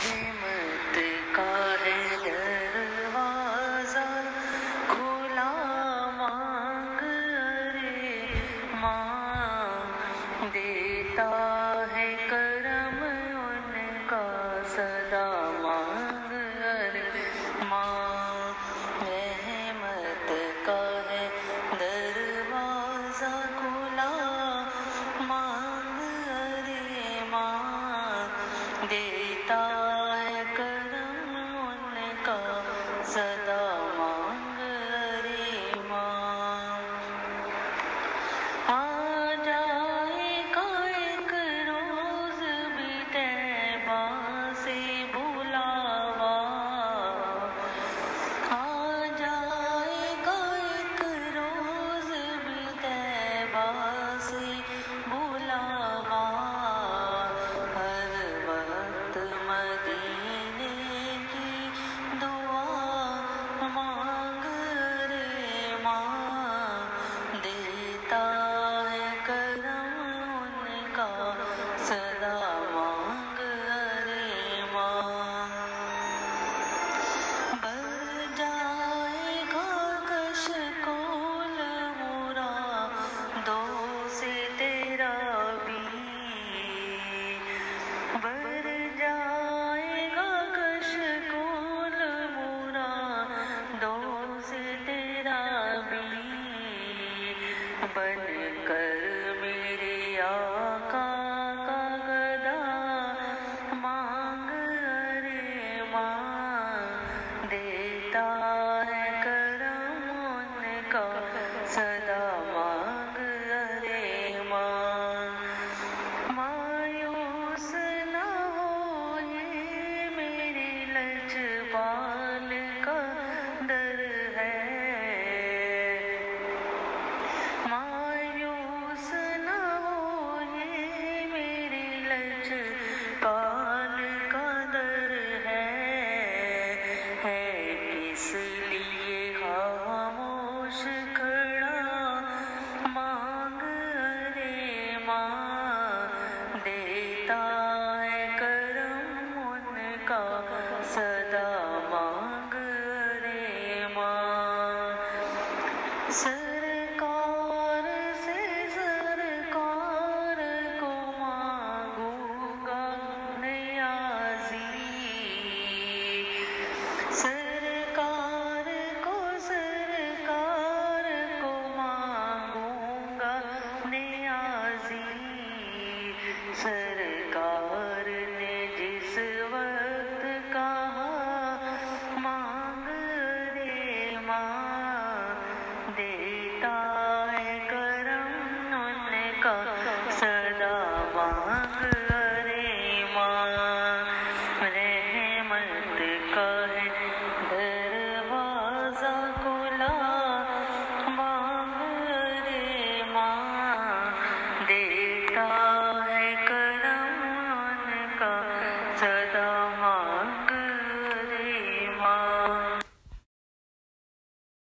رحمت کا ہے دروازہ کھلا مانگ رے ماں دیتا ہے کرم ان کا صدا مانگ رے ماں رحمت کا ہے دروازہ کھلا مانگ رے ماں دیتا ہے کرم ان کا صدا مانگ رے ماں آ جائے گا ایک روز بھی طیبہ سے بلاوا آ جائے گا ایک روز بھی طیبہ سے بلاوا ہر وقت مدینے کی دعا مانگ رے ماں دیتا ہے کرم ان کا صدا مانگ رے ماں بر جائے گا کشکول مرادوں سے تیرا بھی بر جائے گا کشکول مرادوں سے تیرا بھی بن کر میرے آقا کا گدا مانگ رے ماں دیتا